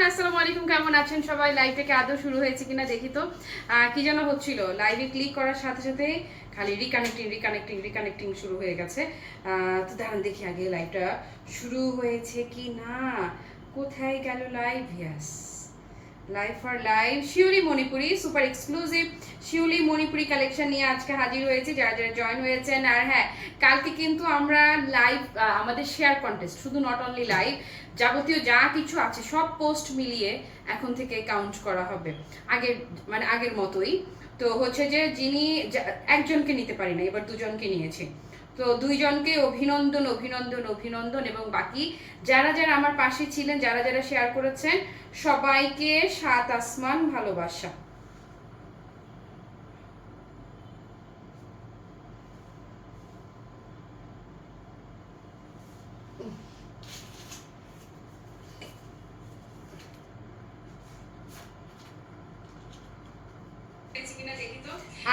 আসসালামু আলাইকুম, কেমন আছেন সবাই? লাইভ থেকে আদৌ শুরু হয়েছে কিনা দেখি তো। কি যেন হচ্ছিল, লাইভে ক্লিক করার সাথে সাথে খালি রিকানেক্টিং শুরু হয়ে গেছে। তো দাঁড়ান দেখি আগে লাইভটা শুরু হয়েছে কি না। কোথায় গেল live? Yes, live for live Shiuli Manipuri super exclusive Shiuli Manipuri collection নিয়ে আজকে হাজির হয়েছে যারা যারা জয়েন হয়েছেন। আর হ্যাঁ, কালকে কিন্তু আমরা লাইভ আমাদের শেয়ার কন্টেস্ট, শুধু নট অনলি লাইভ, যাবতীয় যা কিছু আছে সব পোস্ট মিলিয়ে এখন থেকে কাউন্ট করা হবে আগের আগের মতোই। তো হচ্ছে যে যিনি একজনকে নিতে পারি না, এবার দুজনকে নিয়েছি। তো দুইজনকে অভিনন্দন অভিনন্দন অভিনন্দন, এবং বাকি যারা যারা আমার পাশে ছিলেন, যারা যারা শেয়ার করেছেন, সবাইকে সাত আসমান ভালোবাসা।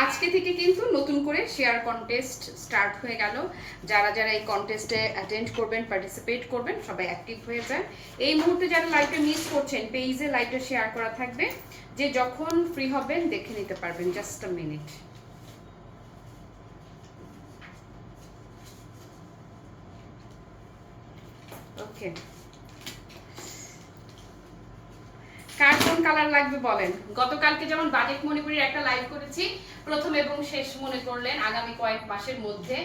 আজকে থেকে কিন্তু নতুন করে শেয়ার কন্টেস্ট স্টার্ট হয়ে গেল। যারা যারা এই কন্টেস্টে অ্যাটেন্ড করবেন, পার্টিসিপেট করবেন, সবাই অ্যাক্টিভ হয়ে যান। এই মুহূর্তে যারা লাইভটা মিস করছেন, পেজে লাইভটা শেয়ার করা থাকবে, যে যখন ফ্রি হবেন দেখে নিতে পারবেন। Just a minute. ওকে, কার কোন কালার লাগবে বলেন। গতকালকে যেমন বাজেট মণিপুরের একটা লাইভ করেছি, প্রথম এবং শেষ মনে করলেন, আগামী কয়েক মাসের মধ্যে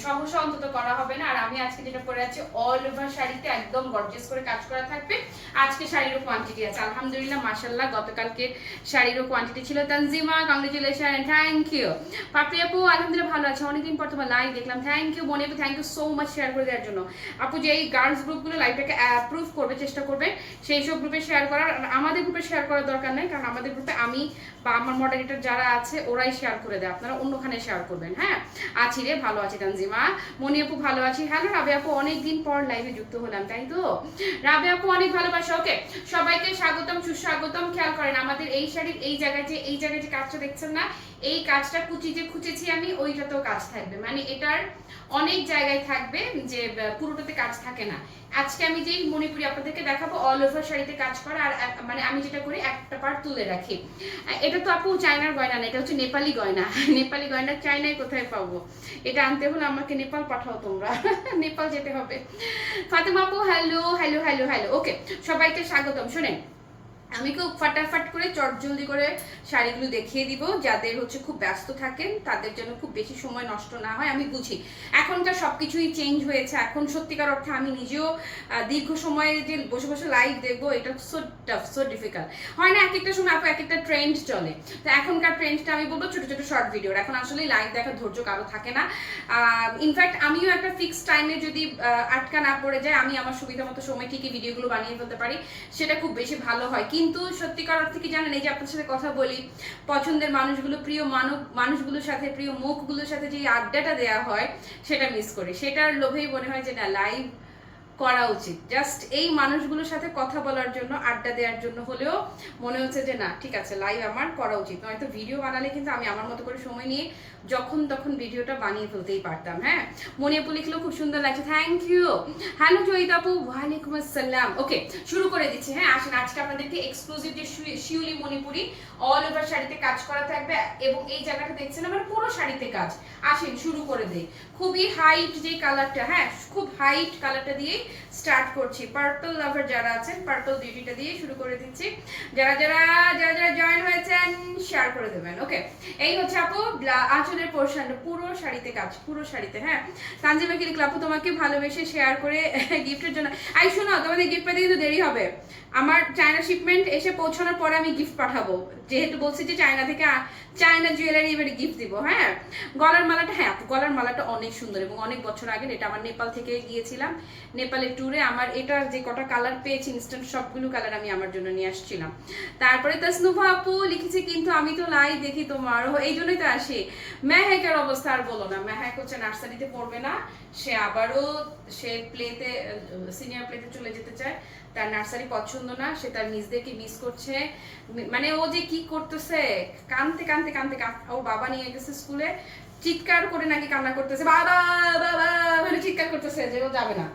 সহসা অন্তত করা হবে না। আর আমি আজকে যেটা পরে আছি অল ওভার শাড়িতে একদম গর্জিয়াস করে কাজ করা থাকবে। আজকে শাড়িরও কোয়ান্টিটি আছে আলহামদুলিল্লাহ, মাশাআল্লাহ। গতকালকে শাড়িরও কোয়ান্টিটি ছিল। Tanjima, congratulation and thank you. Papri আপু আলহামদুলিল্লাহ ভালো আছে, অনেকদিন পর তোমার লাইভ দেখলাম, থ্যাংক ইউ। মনে আপু thank you so much share করে দেওয়ার জন্য। আপু যে এই গার্লস গ্রুপগুলো লাইভটাকে অ্যাপ্রুভ করবে, চেষ্টা করবে সেই সব গ্রুপে শেয়ার করার। আমাদের গ্রুপে শেয়ার করার দরকার নেই, কারণ আমাদের গ্রুপে আমি বা আমার মডারেটর যারা আছে ওরাই শেয়ার করে দেয়, আপনারা অন্যখানে শেয়ার করবেন। হ্যাঁ, আছি রে, ভালো আছি তানজিমা। মনি আপু ভালো আছি। হ্যালো রাবে আপু, অনেকদিন পর লাইভে যুক্ত হলাম, তাই তো? রাবে আপু অনেক ভালোবাসা। ওকে, সবাইকে স্বাগতম সুস্বাগতম। খেয়াল করেন আমাদের এই শাড়ির এই জায়গায় যে কাজটা দেখছেন না, এই কাজটা যে খুঁজেছি আমি, ওইটাতেও কাজ থাকবে। মানে এটার অনেক জায়গায় থাকবে, যে পুরোটাতে কাজ থাকে না। আজকে আমি যেই মণিপুরি আপনাদেরকে দেখাবো অল ওভার শাড়িতে কাজ করা। আর মানে আমি যেটা করি একটা পার্ট তুলে রাখি। এটা তো আপু চায়নার গয়না না, এটা হচ্ছে নেপালি গয়না। নেপালি গয়না চায়নায় কোথায় পাবো? এটা আনতে হলে আমাকে নেপাল পাঠাও তোমরা। নেপাল যেতে হবে। ফাতেমা আপু হ্যালো হ্যালো হ্যালো হ্যালো। ওকে, সবাইকে স্বাগতম। শোনেন, আমি খুব ফাটাফাট করে চটজলদি করে শাড়িগুলো দেখিয়ে দিব। যাদের হচ্ছে খুব ব্যস্ত থাকেন তাদের জন্য খুব বেশি সময় নষ্ট না হয়, আমি বুঝি এখনকার সব কিছুই চেঞ্জ হয়েছে। এখন সত্যিকার অর্থে আমি নিজেও দীর্ঘ সময়ে যে বসে বসে লাইভ দেখবো, এটা সো টাফ, সো ডিফিকাল্ট হয় না। এক একটা সময় আপু এক একটা ট্রেন্ড চলে, তো এখনকার ট্রেন্ডটা আমি বলবো ছোট ছোট শর্ট ভিডিওর। এখন আসলে লাইভ দেখার ধৈর্য কারো থাকে না। ইনফ্যাক্ট আমিও একটা ফিক্সড টাইমে যদি আটকা না পড়ে যায়, আমি আমার সুবিধা মতো সময় ঠিকই ভিডিওগুলো বানিয়ে ফেলতে পারি, সেটা খুব বেশি ভালো হয়। কিন্তু সত্যিকার অর্থে কি জানেন, এই যে আপনার সাথে কথা বলি, পছন্দের মানুষগুলো, প্রিয় মানুষগুলোর সাথে, প্রিয় মুখগুলোর সাথে যে আড্ডাটা দেওয়া হয়, সেটা মিস করি। সেটার লোভেই মনে হয় যে না, লাইভ করা উচিত। জাস্ট এই মানুষগুলোর সাথে কথা বলার জন্য, আড্ডা দেওয়ার জন্য হলেও মনে হচ্ছে যে না, ঠিক আছে, লাইভ আমার করা উচিত। নয়তো ভিডিও বানালে কিন্তু আমি আমার মতো করে সময় নিয়ে যখন তখন ভিডিওটা বানিয়ে ফেলতেই পারতাম। হ্যাঁ, মনিয়াপু লিখলেও খুব সুন্দর লাগছে, থ্যাংক ইউ। হ্যালো জয়িতা আপু, ওয়ালাইকুম আসসালাম। ওকে, শুরু করে দিচ্ছি। হ্যাঁ, আসেন, আজকে আপনাদেরকে এক্সক্লুসিভ যে শিউলি মণিপুরি অল ওভার শাড়িতে কাজ করা থাকবে, এবং এই জায়গাটা দেখছেন আমার পুরো শাড়িতে কাজ। আসেন শুরু করে দেই। খুবই হাইট যে কালারটা, হ্যাঁ খুব হাইট কালারটা দিয়ে স্টার্ট করছি। পার্পল লাভার যারা আছেন, পার্পল বিউটিটা দিয়ে শুরু করে দিচ্ছি। যারা যারা জয়েন হয়েছেন শেয়ার করে দেবেন। ওকে, এই হচ্ছে আপু আঁচলের পোর্শনটা, পুরো শাড়িতে কাজ, পুরো শাড়িতে। হ্যাঁ, তানজিমা কি লিখলো, আপু তোমাকে ভালোবেসে শেয়ার করে গিফটের জন্য। আই শোনো, তোমাদের গিফট পেতে কিন্তু দেরি হবে। আমার চায়না শিপমেন্ট এসে পৌঁছানোর পরে আমি গিফট পাঠাবো, যেহেতু বলছি যে চায়না থেকে চায়না জুয়েলারি এবারে গিফট দিব। হ্যাঁ, গলার মালাটা, হ্যাঁ গলার মালাটা অনেক সুন্দর, এবং অনেক বছর আগে এটা আমার নেপাল থেকে গিয়েছিলাম, নেপালের ট্যুরে। আমার এটার যে কটা কালার পেয়েছি ইনস্ট্যান্ট, সবগুলো কালার আমি আমার জন্য নিয়ে আসছিলাম। তারপরে তাসনুভা আপু লিখেছে, কিন্তু আমি তো লাইভ দেখি তোমার, এই জন্যই তো আসি। মেহেকের অবস্থা আর বলো না, মেহেক হচ্ছে নার্সারিতে পড়বে না, সে আবারও প্লেতে, সিনিয়র প্লেতে চলে যেতে চায়। তার নার্সারি পছন্দ না, সে তার নিজদেরকে মিস করছে। মানে ও যে কি করতেছে, কানতে কানতে কানতে ও বাবা নিয়ে গেছে স্কুলে, চিৎকার করে নাকি কান্না করতেছে, বাবা বাবা মানে চিৎকার করতেছে যে ও যাবে না,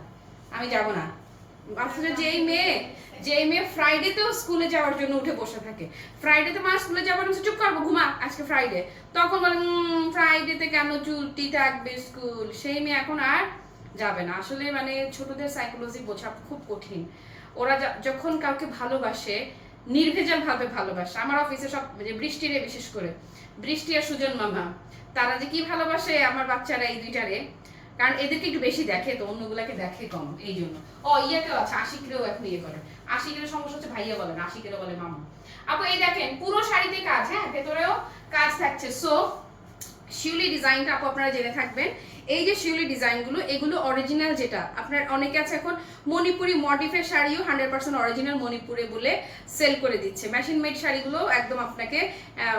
আমি যাব না। আসলে যেই মেয়ে ফ্রাইডেতেও স্কুলে যাওয়ার জন্য উঠে বসে থাকে, ফ্রাইডেতে মা স্কুলে যাওয়ার চুপ করবো ঘুমা আজকে ফ্রাইডে, তখন বলে ফ্রাইডেতে কেন চুলটি থাকবে স্কুল, সেই মেয়ে এখন আর যাবে না। আসলে মানে ছোটদের সাইকোলজি বোঝা খুব কঠিন। ওরা যখন কাউকে ভালোবাসে নির্ভেজাল ভাবে ভালোবাসে। আমার অফিসে সব বৃষ্টিরে, বিশেষ করে বৃষ্টি আর সুজন মামা, তারা যে কি ভালোবাসে আমার বাচ্চারা এই দুইটারে, কারণ এদেরকে একটু বেশি দেখে তো, অন্যগুলাকে দেখে কম, এই জন্য। ইয়াকেও আছে, আশিকেরও এখন ইয়ে করে। আশিকের সমস্যা হচ্ছে ভাইয়া বলে না, আশিকেরও বলে মামা। আপু এই দেখেন পুরো শাড়িতে কাজ, হ্যাঁ ভেতরেও কাজ থাকছে। সো শিউলি ডিজাইনটা আপু আপনারা জেনে থাকবেন। এই যে শিউলি ডিজাইনগুলো, এগুলো অরিজিনাল, যেটা আপনার অনেকে আছে এখন মণিপুরি মডিফের শাড়িও 100% অরিজিনাল মণিপুরে বলে সেল করে দিচ্ছে। মেশিন মেড শাড়িগুলো একদম আপনাকে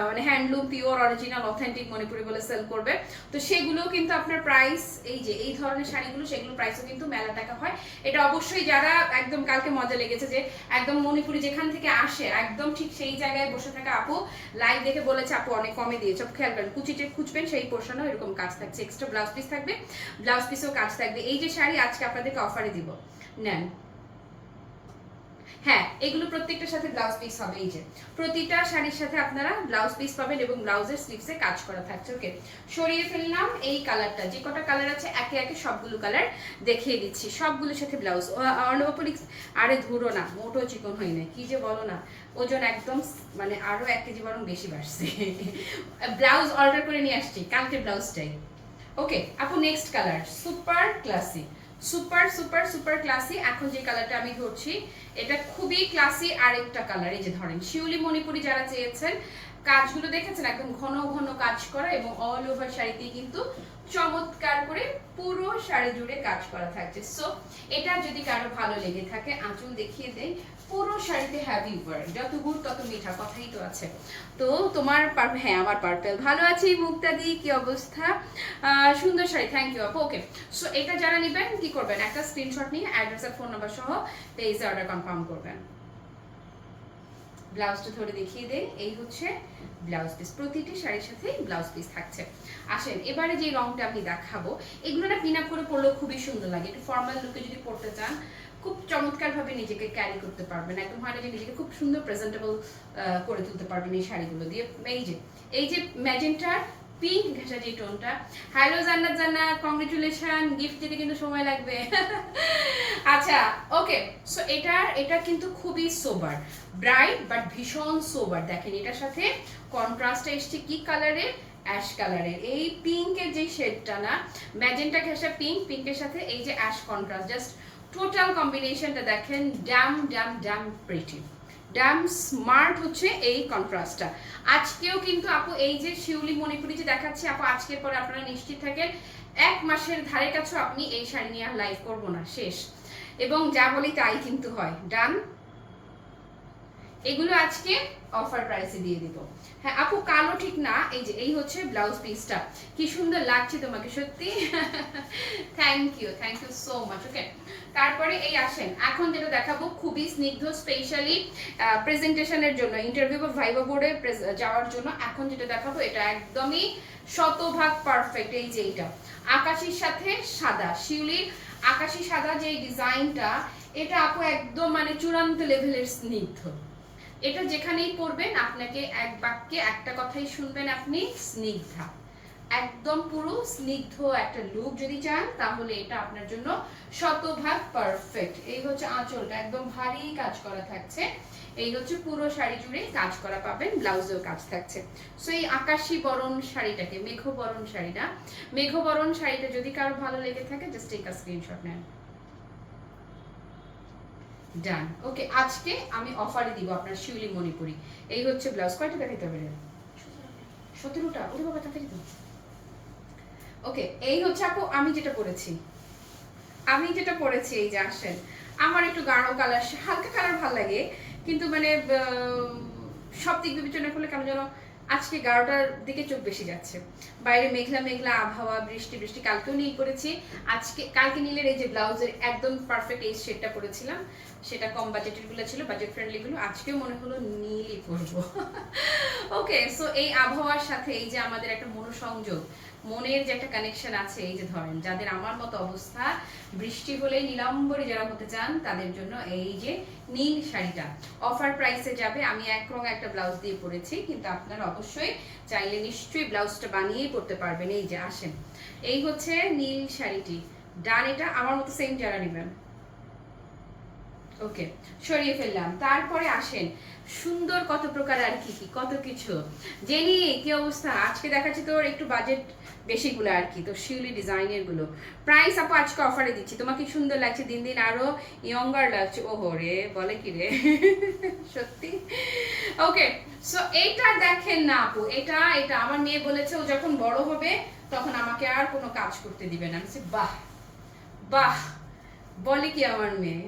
মানে handloom pure original authentic Manipuri বলে সেল করবে। তো সেগুলো কিন্তু আপনার প্রাইস, এই যে এই ধরনের শাড়িগুলো, সেগুলো প্রাইসও কিন্তু মেলা টাকা হয়। এটা অবশ্যই যারা একদম কালকে মজা লেগেছে যে একদম মণিপুরি যেখান থেকে আসে একদম ঠিক সেই জায়গায় বসে থাকা আপু লাইভ দেখে বলেছে আপু অনেক কমে দিয়েছে। খেয়াল করেন কুচিতে খুঁজবেন সেই পোর্শনও এরকম কাজ থাকছে, এক্সট্রা ব্লাউজ পিস থাকবে, ব্লাউজ পিসেও কাজ থাকবে। এই যে শাড়ি আজকে আপনাদেরকে অফারে দিব, নেন। হ্যাঁ এগুলো প্রত্যেকটার সাথে ব্লাউজ পিস হবে, এই যে প্রতিটা শাড়ির সাথে আপনারা ব্লাউজ পিস পাবেন এবং ব্লাউজের স্লিভসে কাজ করা থাকছে। ওকে, সরিয়ে ফেললাম এই কালারটা, যে কটা কালার আছে একে একে সবগুলো কালার দেখিয়ে দিচ্ছি, সবগুলোর সাথে ব্লাউজ। অর্ণবপলিক্স, আরে ধুরো না, মোটো চিকন হয় না, কি যে বলো না, ওজন একদম মানে আরো 1 কেজি বরং বেশি বাড়ছে। ব্লাউজ অর্ডার করে নিয়ে আসছি কালকে ব্লাউজটাই। ওকে আপু next colour, super classy, super super super classy. এখন যে কালারটা আমি ধরছি এটা খুবই ক্লাসি আরেকটা কালার। এই যে ধরেন শিউলি মণিপুরি যারা চেয়েছেন, কাজগুলো দেখেছেন একদম ঘন ঘন কাজ করা এবং অল ওভার শাড়িতে কিন্তু চমৎকার করে পুরো শাড়ি জুড়ে কাজ করা থাকছে। সো এটা যদি কারো ভালো লেগে থাকে, আঁচল দেখিয়ে দেই, পুরো শাড়িতে হ্যাভি ওয়ার্ক, যত গুড় তত মিঠা, কথাই তো আছে। তো তোমার হ্যাঁ আমার পার্পেল, ভালো আছি মুক্তাদি, কি অবস্থা? সুন্দর শাড়ি, থ্যাংক ইউ আপু। ওকে, সো এটা যারা নেবেন কি করবেন, একটা স্ক্রিনশট নিয়ে অ্যাড্রেস আর ফোন নাম্বার সহ পেজে অর্ডার কনফার্ম করবেন। ব্লাউজটা ধরে দেখিয়ে দেই, এই হচ্ছে ব্লাউজ পিস, প্রতিটি শাড়ির সাথে ব্লাউজ পিস থাকছে। আসেন এবারে যে রংটা আমি দেখাবো, এগুলো না পিন আপ করে পরলেও খুবই সুন্দর লাগে। একটু ফর্মাল লুকে যদি পরতে চান, খুব চমৎকার ভাবে নিজেকে ক্যারি করতে পারবেন, একদম হয় না যে নিজেকে খুব সুন্দর প্রেজেন্টেবল করে তুলতে পারবেন এই শাড়িগুলো দিয়ে। এই যে ম্যাজেন্টার পিঙ্ক ঘেঁষা যে টোনটা। হ্যালো জান্নাত, জান্নাত কংগ্রেচুলেশন, গিফট দিতে কিন্তু সময় লাগবে। আচ্ছা ওকে, সো এটা কিন্তু খুবই সোবার, ব্রাইট বাট ভীষণ সোবার। দেখেন এটার সাথে কন্ট্রাস্টে এসছে কি কালারে, অ্যাশ কালারের, এই পিঙ্কের যে শেডটা না, ম্যাজেন্টা ঘেঁষা পিঙ্ক, পিঙ্কের সাথে এই যে অ্যাশ কন্ট্রাস্ট, জাস্ট টোটাল কম্বিনেশনটা দেখেন, damn damn damn pretty, damn smart হচ্ছে এই কন্ট্রাস্টটা। আজকেও কিন্তু আপু এই যে শিউলি মণিপুরি যে দেখাচ্ছি আপু, আজকের পরে আপনারা নিশ্চিত থাকেন 1 মাসের ধারে কাছেও আপনি এই শাড়ি নিয়ে আর লাইভ করবো না, শেষ। এবং যা বলি তাই কিন্তু হয়, ডান। এগুলো আজকে অফার প্রাইসে দিয়ে দিব। হ্যাঁ আপু কালো ঠিক না, এই যে এই হচ্ছে ব্লাউজ পিসটা, কি সুন্দর লাগছে তোমাকে সত্যি। Thank you so much. Okay, তারপরে এই আসেন এখন যেটা দেখাবো খুবই স্নিগ্ধ, স্পেশালি প্রেজেন্টেশনের জন্য, ইন্টারভিউ বা ভাইভা বোর্ডে যাওয়ার জন্য। এখন যেটা দেখাবো এটা একদমই শতভাগ পারফেক্ট। এই যে এইটা আকাশির সাথে সাদা, শিউলির আকাশি সাদা যে ডিজাইনটা, এটা আপু একদম মানে চূড়ান্ত লেভেলের স্নিগ্ধ। এটা যেখানেই পড়বেন আপনাকে এক বাক্যে একটা কথাই শুনবেন আপনি, স্নিগ্ধা। একদম পুরো স্নিগ্ধ একটা লুক যদি চান তাহলে এটা আপনার জন্য শতভাগ পারফেক্ট। এই হচ্ছে আঁচলটা, একদম ভারী কাজ করা থাকছে। এই হচ্ছে পুরো শাড়ি জুড়ে কাজ করা পাবেন, ব্লাউজেও কাজ থাকছে। সো এই আকাশি বরণ শাড়িটাকে, মেঘবরণ শাড়িটা, মেঘবরণ শাড়িটা যদি কারো ভালো লেগে থাকে জাস্ট টেক আ স্ক্রিনশট নেন। ডান। ওকে, আজকে আমি অফারে দিব আপনার শিউলি মণিপুরি। এই হচ্ছে ব্লাউজ, কয়টা দেখাইতে হবে? 17টা। ওরে বাবা তাড়াতাড়ি তো। ওকে, এই হচ্ছে আপু আমি যেটা পরেছি, এই যে আসেন, আমার একটু গাঢ় কালার, হালকা কালার ভালো লাগে, কিন্তু মানে সব দিক বিবেচনা করলে কেন যেন আজকে 11টার দিকে চোখ বেশি যাচ্ছে। বাইরে মেঘলা মেঘলা আবহাওয়া, বৃষ্টি বৃষ্টি, কালকেও নীল করেছি, কালকে নীলের এই যে ব্লাউজের একদম পারফেক্ট এই শেডটা পরেছিলাম, সেটা কম বাজেটের গুলো ছিল, বাজেট ফ্রেন্ডলি গুলো। আজকেও মনে হলো নীলই পরবো। ওকে, সো এই আবহাওয়ার সাথে এই যে আমাদের একটা মনোসংযোগ, মনের যে একটা কানেকশন আছে, এই যে ধরেন যাদের আমার মতো অবস্থা, বৃষ্টি হলে নীলাম্বরী যারা হতে চান তাদের জন্য এই যে নীল শাড়িটা অফার প্রাইসে যাবে। আমি এক রঙ একটা ব্লাউজ দিয়ে পরেছি, কিন্তু আপনারা অবশ্যই চাইলে নিশ্চয়ই ব্লাউজটা বানিয়েই পরতে পারবেন। এই যে আসেন, এই হচ্ছে নীল শাড়িটি, ডান। এটা আমার মতো সেম যারা নেবেন। ওকে, সরিয়ে ফেললাম। তারপরে আসেন সুন্দর কত প্রকার আর কি কি কত কিছু। জেনি কি অবস্থা? আজকে দেখাচ্ছি তোর একটু বাজেট বেশিগুলো আর কি, তো শিউলি ডিজাইনের গুলো। প্রাইস আপু আজকে অফারে দিচ্ছি, তোমাকে সুন্দর লাগছে, দিন দিন আরো ইয়ঙ্গার লাগছে। ওহো রে, বলে কি রে। সত্যি। ওকে, সো এইটা দেখেন না আপু, এটা এটা আমার মেয়ে বলেছে ও যখন বড় হবে তখন আমাকে আর কোনো কাজ করতে দিবে না। আমি বলছি বাহ বাহ, বলে কি আমার মেয়ে,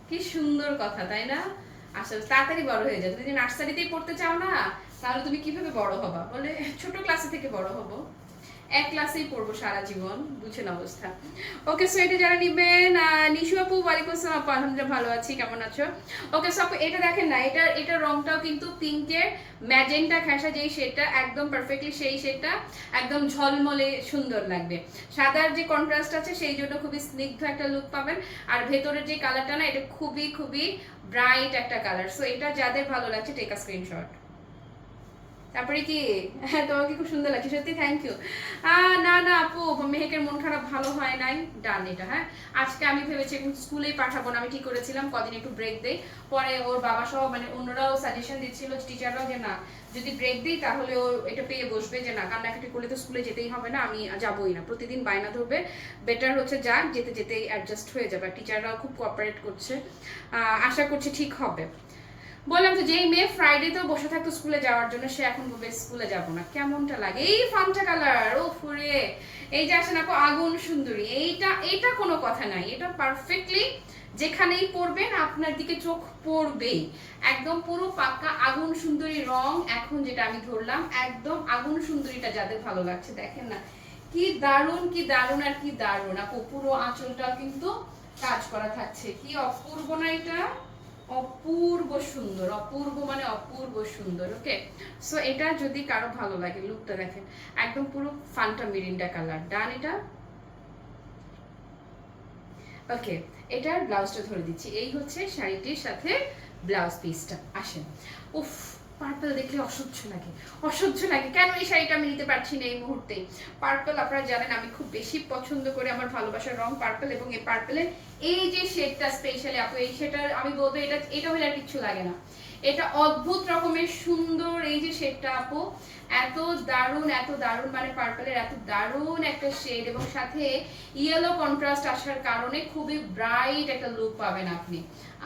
কি সুন্দর কথা, তাই না? আসলে তাড়াতাড়ি বড় হয়ে যায়। তুমি যদি নার্সারিতেই পড়তে চাও না, তাহলে তুমি কিভাবে বড় হবা? বলে ছোট ক্লাসে থেকে বড় হবো, এক ক্লাসেই পড়বো সারা জীবন, বুঝেন অবস্থা। ওকে, সো এটা যারা নিবেন, নিশু আপু ওয়ালাইকুম আসসালাম আপু, আলহামদুলিল্লাহ ভালো আছি, কেমন আছো? ওকে, সো আপু এটা দেখেন না, এটা রংটাও কিন্তু পিঙ্কের ম্যাজেন্টা ঘেঁষা যেই শেডটা, একদম পারফেক্টলি সেই শেডটা, একদম ঝলমলে সুন্দর লাগবে। সাদার যে কন্ট্রাস্ট আছে সেই জন্য খুবই স্নিগ্ধ একটা লুক পাবেন। আর ভেতরের যে কালারটা না, এটা খুবই খুবই ব্রাইট একটা কালার। সো এটা যাদের ভালো লাগছে টেক আ স্ক্রিনশট। তারপরে কি তোমাকে খুব সুন্দর লাগছে, সত্যি থ্যাংক ইউ। না না আপু, মেহেকের মন খারাপ ভালো হয় নাই, ডান। এটা হ্যাঁ, আজকে আমি ভেবেছি স্কুলেই পাঠাবো না, আমি ঠিক করেছিলাম কদিন একটু ব্রেক দেই। পরে ওর বাবা সহ মানে অন্যরাও সাজেশন দিচ্ছিল, টিচাররাও, যে না যদি ব্রেক দিই তাহলে ও এটা পেয়ে বসবে, যে না কান্নাকাটি করলে তো স্কুলে যেতেই হবে না, আমি যাবোই না, প্রতিদিন বায়না ধরবে, বেটার হচ্ছে যা, যেতে যেতেই অ্যাডজাস্ট হয়ে যাবে। টিচাররাও খুব কোঅপারেট করছে, আশা করছি ঠিক হবে। বললাম তো, যেই মেয়ে ফ্রাইডেতেও বসে থাকতো স্কুলে যাওয়ার জন্য, সে এখন বলবে স্কুলে যাবো না। কেমনটা লাগে এই ফান্টা কালার, ও ফুরে। এই যে আসেন আপু আগুন সুন্দরী, এইটা কোনো কথা নাই, এটা পারফেক্টলি যেখানেই পরবেন আপনার দিকে চোখ পড়বেই। একদম পুরো পাক্কা আগুন সুন্দরী রং। এখন যেটা আমি ধরলাম একদম আগুন সুন্দরীটা যাদের ভালো লাগছে, দেখেন না কি দারুণ, কি দারুণ আর কি দারুণ আপু। পুরো আঁচলটাও কিন্তু কাজ করা থাকছে, কি অপূর্ব না এটা, অপূর্ব সুন্দর, অপূর্ব মানে অপূর্ব সুন্দর। ওকে, সো এটা যদি কারো ভালো লাগে, লুকটা দেখেন একদম পুরো ফান্টা মিরিন্ডা কালার, ডান। এটা ওকে, এটার ব্লাউজটা ধরে দিচ্ছি, এই হচ্ছে শাড়িটির সাথে ব্লাউজ পিসটা। আসেন, উফ পার্পল দেখলে অসহ্য লাগে, অসহ্য লাগে, কেন এই শাড়িটা আমি নিতে পারছি না এই মুহূর্তে। পার্পল আপনারা জানেন আমি খুব বেশি পছন্দ করি, আমার ভালোবাসার রং পার্পল, এবং এই পার্পলের এই যে শেডটা স্পেশালি আপু, এই শেডটার আমি বলবো এটা হলে আর কিচ্ছু লাগে না, এটা অদ্ভুত রকমের সুন্দর। এই যে শেডটা আপু এত দারুণ, এত দারুণ, মানে পার্পলের এত দারুণ একটা শেড, এবং সাথে ইয়েলো কন্ট্রাস্ট আসার কারণে খুবই ব্রাইট একটা লুক পাবেন আপনি।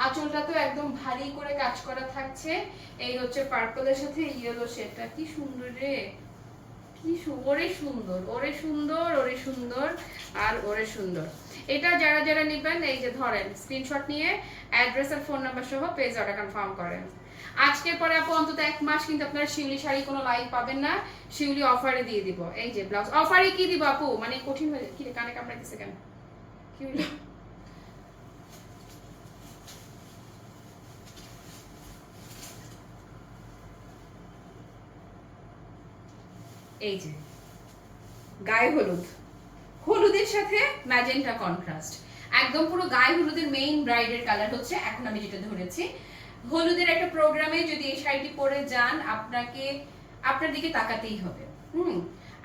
আঁচলটা তো একদম ভারী করে কাজ করা থাকছে। এই হচ্ছে পার্পলের সাথে ইয়েলো শেডটা, কি সুন্দর রে, কি ওরে সুন্দর, ওরে সুন্দর, ওরে সুন্দর, আর ওরে সুন্দর। এটা যারা যারা নেবেন, এই যে ধরেন স্ক্রিনশট নিয়ে অ্যাড্রেস আর ফোন নাম্বার সহ পেজ অর্ডার কনফার্ম করেন। আজকের পরে আপু অন্তত 1 মাস কিন্তু আপনারা শিউলি শাড়ি কোনো লাইভ পাবেন না, শিউলি অফারে দিয়ে দিব। এই যে ব্লাউজ অফারে কি দিব আপু, মানে কঠিন হয়ে কি কানে কামড়াইতেছে কেন, কি হলো? এই যে গায়ে হলুদ, হলুদের সাথে ম্যাজেন্টা কন্ট্রাস্ট, একদম পুরো গায়ে হলুদের মেইন ব্রাইডের কালার হচ্ছে এখন আমি যেটা ধরেছি। হলুদের একটা প্রোগ্রামে যদি এই শাড়িটি পরে যান, আপনার দিকে তাকাতেই হবে।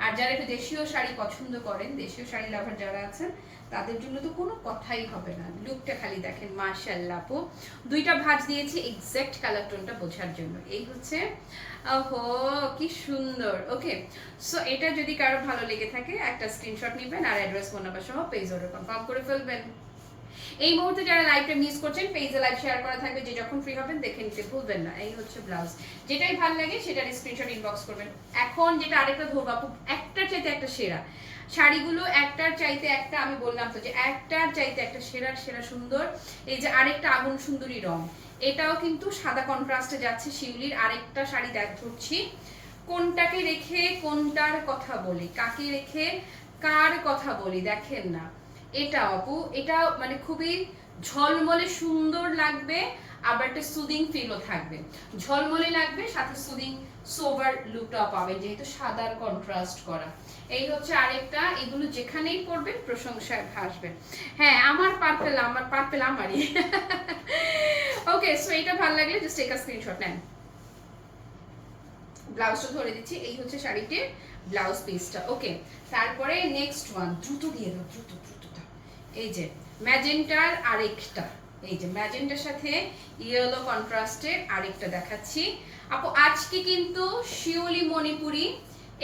আর যারা একটু দেশীয় শাড়ি পছন্দ করেন, দেশীয় শাড়ি লাভার যারা আছেন, তাদের জন্য তো কোনো কথাই হবে না। লুকটা খালি দেখেন, মাশাআল্লাহ আপু, দুইটা ভাঁজ দিয়েছি এক্সাক্ট কালার টোনটা বোঝার জন্য। এই হচ্ছে, ওহো কি সুন্দর। ওকে, সো এটা যদি কারো ভালো লেগে থাকে একটা স্ক্রিনশট নেবেন আর অ্যাড্রেস ফোন নাম্বার সহ পেজ অর্ডার কনফার্ম করে ফেলবেন। এই মুহূর্তে যারা লাইভটা মিস করছেন, পেজে লাইভ শেয়ার করা থাকবে, যে যখন ফ্রি হবেন দেখে নিতে ভুলবেন না। এই হচ্ছে ব্লাউজ, যেটাই ভালো লাগে সেটার স্ক্রিনশট ইনবক্স করবেন। এখন যেটা আরেকটা ধরবো আপু, একটার চাইতে একটা সেরা শাড়িগুলো, একটার চাইতে একটা, আমি বললাম তো যে একটার চাইতে একটা সেরা সেরা সুন্দর। এই যে আরেকটা আগুন সুন্দরী রং, এটাও কিন্তু সাদা কন্ট্রাস্টে যাচ্ছে শিউলির আরেকটা শাড়ি ধরছি। কোনটাকে রেখে কোনটার কথা বলি, কাকে রেখে কার কথা বলি, দেখেন না। এটা আপু, এটা মানে খুবই ঝলমলে সুন্দর লাগবে, আবার একটা সুদিং ফিলও থাকবে। ঝলমলে লাগবে, সাথে সুদিং সোভার লুকটা পাবেন যেহেতু সাদার কন্ট্রাস্ট করা। এই হচ্ছে আরেকটা, এগুলো যেখানেই পরবেন প্রশংসায় ভাসবেন। হ্যাঁ, আমার পার্পেল আমারই। ওকে, সো এটা ভালো লাগলে জাস্ট টেক আ স্ক্রিনশট নেন। ব্লাউজটা ধরে দিচ্ছি, এই হচ্ছে শাড়িটির ব্লাউজ পিসটা। ওকে, তারপরে নেক্সট ওয়ান, দ্রুত দিয়ে দাও, দ্রুত দ্রুত। এই যে ম্যাজেন্টার আরেকটা, এই যে ম্যাজেন্টার সাথে ইয়েলো কন্ট্রাস্টের আরেকটা দেখাচ্ছি আপু। আজকে কিন্তু শিওলি মণিপুরি,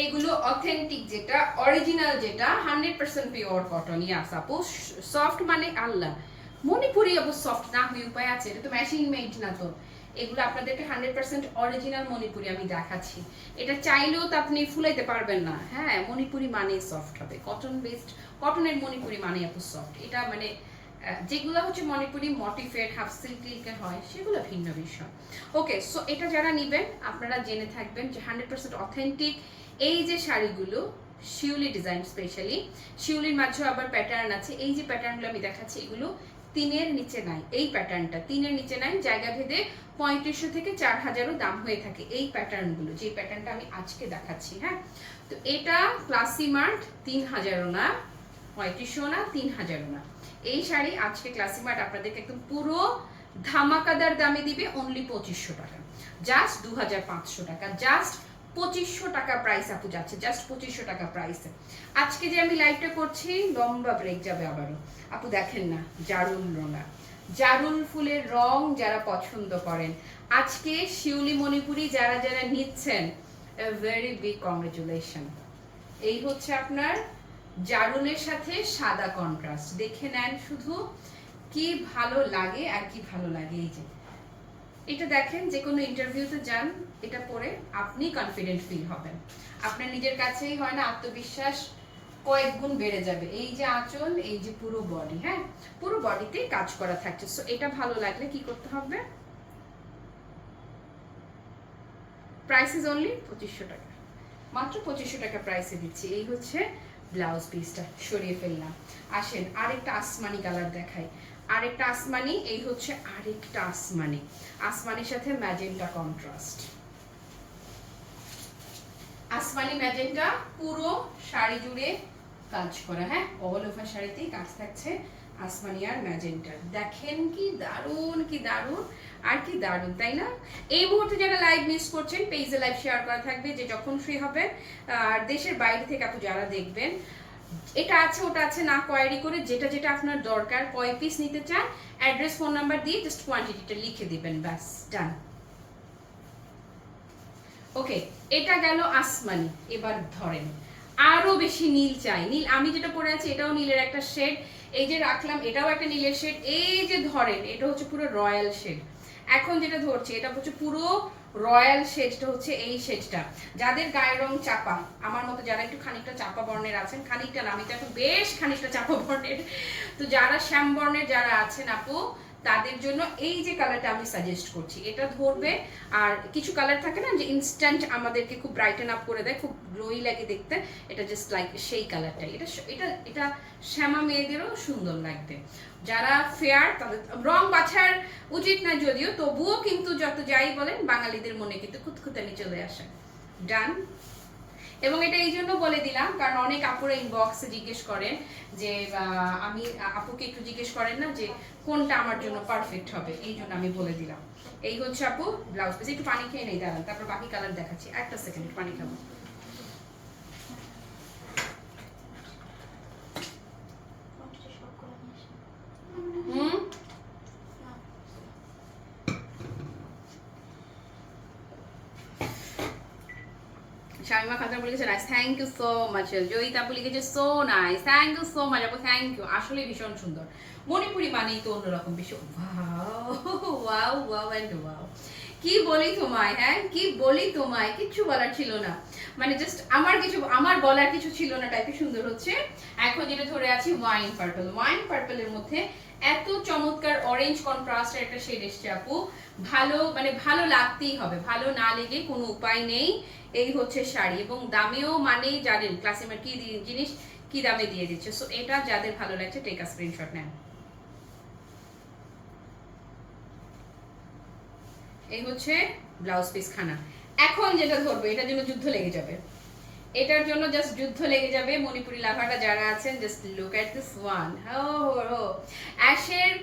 এগুলো অথেন্টিক, যেটা অরিজিনাল, যেটা 100% পিওর কটন। ইয়াস আপু, সফট মানে আল্লাহ, মণিপুরি আপু সফট না হয়ে উপায় আছে? এটা তো মেশিন মেড না, তো এগুলো আপনাদেরকে 100% অরিজিনাল মণিপুরি আমি দেখাচ্ছি। এটা চাইলেও তো আপনি ফুলাইতে পারবেন না। হ্যাঁ, মণিপুরি মানে সফট হবে, কটন বেসড, কটনের মণিপুরি মানে আপু সফট। এটা মানে যেগুলো হচ্ছে মণিপুরি মোটিফেড হাফ সিল্কের হয় সেগুলো ভিন্ন বিষয়। ওকে, সো এটা যারা নেবেন আপনারা জেনে থাকবেন যে 100% অথেন্টিক এই যে শাড়িগুলো, শিউলি ডিজাইন, স্পেশালি শিউলির মাঝেও আবার প্যাটার্ন আছে। এই যে প্যাটার্নগুলো আমি দেখাচ্ছি, এগুলো 3-এর নিচে নাই। এই প্যাটার্নটা 3-এর নিচে নাই, জায়গা ভেদে 3500 থেকে 4000ও দাম হয়ে থাকে এই প্যাটার্নগুলো, যে প্যাটার্নটা আমি আজকে দেখাচ্ছি। হ্যাঁ, তো এটা ক্লাসি মার্ট 3000ও না, 3500 না, 3000ও না। এই শাড়ি আজকে ক্লাসি মার্ট আপনাদেরকে একদম পুরো ধামাকাদার দামে দিবে, অনলি 2500 টাকা, জাস্ট 2500 টাকা, জাস্ট 2500 টাকা প্রাইস আপু যাচ্ছে, জাস্ট 2500 টাকা প্রাইসে। আজকে যে আমি লাইভটা করছি লম্বা ব্রেক যাবে আবারও আপু। দেখেন না, জারুল রঙা, জারুল ফুলের রং যারা পছন্দ করেন, আজকে শিউলি মণিপুরি যারা যারা নিচ্ছেন, a very big congratulation। এই হচ্ছে আপনার জারুলের সাথে সাদা কন্ট্রাস্ট, দেখে নেন শুধু কি ভালো লাগে আর কি ভালো লাগে। এই যে এটা দেখেন, যে কোনো ইন্টারভিউতে যান এটা পরে আপনি কনফিডেন্ট ফিল হবেন, আপনার নিজের কাছেই হয় না, আত্মবিশ্বাস কয়েক গুণ বেড়ে যাবে। এই যে আঁচল, এই যে পুরো বডি, হ্যাঁ পুরো বডিতে কাজ করা থাকছে। সো এটা ভালো লাগলে কি করতে হবে, প্রাইস ইজ অনলি 2500 টাকা, মাত্র 2500 টাকা প্রাইসে দিচ্ছি। এই হচ্ছে ব্লাউজ পিসটা, সরিয়ে ফেললাম। আসেন আরেকটা আসমানি কালার দেখাই, আরেকটা আসমানি, এই হচ্ছে আরেকটা আসমানি, আসমানির সাথে ম্যাজেন্টা কন্ট্রাস্ট, আসমানি ম্যাজেন্টা পুরো শাড়ি জুড়ে কাজ করা। হ্যাঁ, অল ওভার শাড়িতেই কাজ থাকছে আসমানি আর ম্যাজেন্টার। দেখেন কি দারুণ, কি দারুণ আর কি দারুণ, তাই না? এই মুহূর্তে যারা লাইভ মিস করছেন, পেজে লাইভ শেয়ার করা থাকবে, যে যখন ফ্রি হবে। আর দেশের বাইরে থেকে আপু যারা দেখবেন, এটা আছে ওটা আছে না কোয়ারি করে, যেটা যেটা আপনার দরকার, কয় পিস নিতে চান, অ্যাড্রেস ফোন নাম্বার দিয়ে জাস্ট কোয়ান্টিটিটা লিখে দিবেন, ব্যাস ডান। ওকে, এটা গেল আসমানি। এবার ধরেন আরো বেশি নীল চাই, নীল আমি যেটা পরে আছি এটাও নীলের একটা শেড, এই যে রাখলাম এটাও একটা নীলের শেড, এই যে ধরেন এটা হচ্ছে পুরো রয়্যাল শেড। এখন যেটা ধরছি এটা হচ্ছে পুরো রয়্যাল শেডটা, হচ্ছে এই শেডটা। যাদের গায়ের রং চাপা, আমার মতো যারা একটু খানিকটা চাপা বর্ণের আছেন, খানিকটা না, আমি তো এখন বেশ খানিকটা চাপা বর্ণের, তো যারা শ্যাম বর্ণের যারা আছেন আপু, তাদের জন্য এই যে কালারটা আমি সাজেস্ট করছি, এটা ধরবে। আর কিছু কালার থাকে না যে ইনস্ট্যান্ট আমাদেরকে খুব ব্রাইটেন আপ করে দেয়, খুব গ্লোই লাগে দেখতে, এটা জাস্ট লাইক সেই কালারটাই। এটা এটা এটা শ্যামা মেয়েদেরও সুন্দর লাগবে। যারা ফেয়ার তাদের রং বাছার উচিত না যদিও, তবুও কিন্তু যত যাই বলেন বাঙালিদের মনে কিন্তু খুঁতখুঁতানি চলে আসে। ডান। এবং এটা এই জন্য বলে দিলাম কারণ অনেক আপুরা ইনবক্সে জিজ্ঞেস করেন যে আমি আপুকে একটু জিজ্ঞেস করেন না যে কোনটা আমার জন্য পারফেক্ট হবে, এই জন্য আমি বলে দিলাম। এই হচ্ছে আপু ব্লাউজ পিস। একটু পানি খেয়ে নেই দাঁড়ান, তারপর বাকি কালার দেখাচ্ছি। একটা সেকেন্ড, পানি খাবো। হুম, শামিমা খান আপু লিখেছে nice, thank you so much. Joyita আপু লিখেছে so nice, thank you so much আপু, থ্যাংক ইউ। আসলে ভীষণ সুন্দর, মণিপুরি মানেই তো অন্যরকম, ভীষণ ওয়াও ওয়াও এন্ড ওয়াও। কি বলি তোমায়, হ্যাঁ কি বলি তোমায়, কিচ্ছু বলার ছিল না, মানে জাস্ট আমার বলার কিছু ছিল না টাইপের সুন্দর হচ্ছে। এখন যেটা ধরে আছি ওয়াইন পার্পল, ওয়াইন পার্পলের মধ্যে এত চমৎকার অরেঞ্জ কন্ট্রাস্টের একটা শেড এসছে আপু, ভালো মানে ভালো লাগতেই হবে, ভালো না লেগে কোনো উপায় নেই। এই হচ্ছে শাড়ি, এবং দামেও মানে জানেন ক্লাসিমের কি জিনিস কি দামে দিয়ে দিচ্ছে। সো এটা যাদের ভালো লাগছে টেক আ স্ক্রিনশট নেন। এই হচ্ছে ব্লাউজ পিস খানা। এখন যেটা ধরবো এটার জন্য যুদ্ধ লেগে যাবে, এটার জন্য জাস্ট যুদ্ধ লেগে যাবে। মণিপুরি লাভারটা যারা আছেন just look at this one. অ্যাশের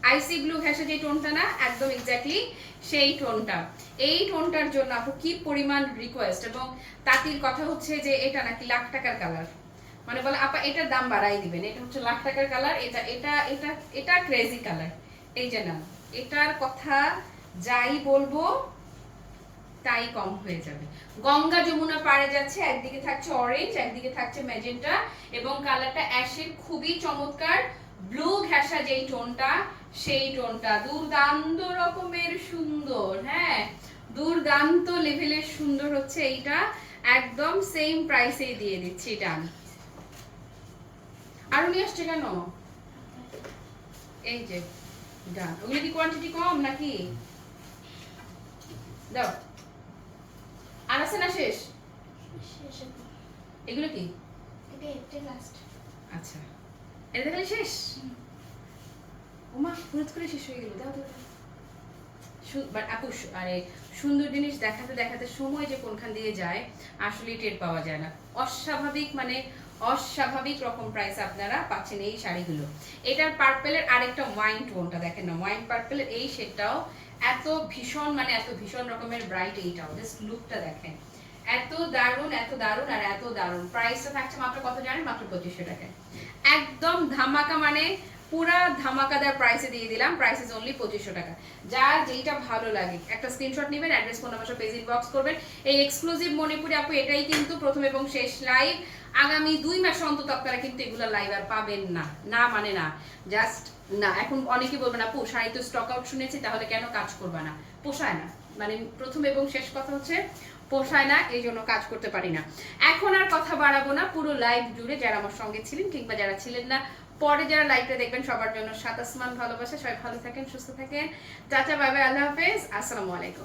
আইসি ব্লু ঘ্যাসে যে টোনটা না, একদম এক্স্যাক্টলি সেই টোনটা। এই টোনটার জন্য আপু কি পরিমাণ রিকোয়েস্ট, এবং তাতির কথা হচ্ছে যে এটা নাকি লাখ টাকার কালার, মানে বলে আপা এটার দাম বাড়াই দিবেন, এটা হচ্ছে লাখ টাকার কালার, এটা এটা এটা এটা ক্রেজি কালার। এই যে না, এটার কথা যাই বলবো তাই কম হয়ে যাবে। গঙ্গা যমুনা পাড়ে যাচ্ছে, একদিকে থাকছে অরেঞ্জ, একদিকে থাকছে ম্যাজেন্টা, এবং কালারটা অ্যাশের খুবই চমৎকার ব্লু ঘেঁষা যেই টোনটা, সেই টোনটা দুর্দান্ত রকমের সুন্দর। হ্যাঁ, দুর্দান্ত লেভেলের সুন্দর হচ্ছে এইটা। একদম সেম প্রাইসে দিয়ে দিচ্ছি। ডান। আরো নিয়ে আসছে কেন? এই যে ডান। ওগুলো কি কোয়ান্টিটি কম নাকি? দাও। আর আছে না শেষ? এগুলো কি? আচ্ছা, এটা দেখালে শেষ? ওমা হঠাৎ করে শেষ হয়ে গেল। দাও দাও। আপু আরে সুন্দর জিনিস দেখাতে দেখাতে সময় যে কোনখান দিয়ে যায় আসলে টের পাওয়া যায় না। অস্বাভাবিক মানে অস্বাভাবিক রকম প্রাইস আপনারা পাচ্ছেন এই শাড়িগুলো। এটার পার্পেলের আরেকটা ওয়াইন টোনটা দেখেন না, ওয়াইন পার্পেলের এই শেডটাও এত ভীষণ মানে এত ভীষণ রকমের ব্রাইট। এইটাও জাস্ট লুকটা দেখেন, এত দারুণ এত দারুণ আর এত দারুণ। প্রাইসটা থাকছে মাত্র কত জানেন? মাত্র 2500 টাকায়। একদম ধামাকা, মানে পুরা ধামাকাদার প্রাইসে দিয়ে দিলাম। প্রাইস ইজ অনলি 2500 টাকা। যার যেইটা ভালো লাগে একটা স্ক্রিনশট নেবেন, অ্যাড্রেস ফোন নাম্বার সব পেজ ইনবক্স করবেন। এই এক্সক্লুসিভ মণিপুরি আপু এটাই কিন্তু প্রথম এবং শেষ লাইভ। আগামী 2 মাস অন্তত আপনারা কিন্তু এগুলো লাইভ আর পাবেন না। না মানে না, জাস্ট না। এখন অনেকে বলবেন আপু শাড়ি তো স্টক আউট শুনেছি, তাহলে কেন কাজ করবা না? পোষায় না, মানে প্রথম এবং শেষ কথা হচ্ছে পোষায় না, এই জন্য কাজ করতে পারি না। এখন আর কথা বাড়াবো না, পুরো লাইভ জুড়ে যারা আমার সঙ্গে ছিলেন কিংবা যারা ছিলেন না, পরে যারা লাইভটা দেখবেন সবার জন্য সাত আসমান ভালোবাসা। সবাই ভালো থাকেন, সুস্থ থাকেন। টাটা, বাই বাই, আল্লাহ হাফেজ, আসসালামু আলাইকুম।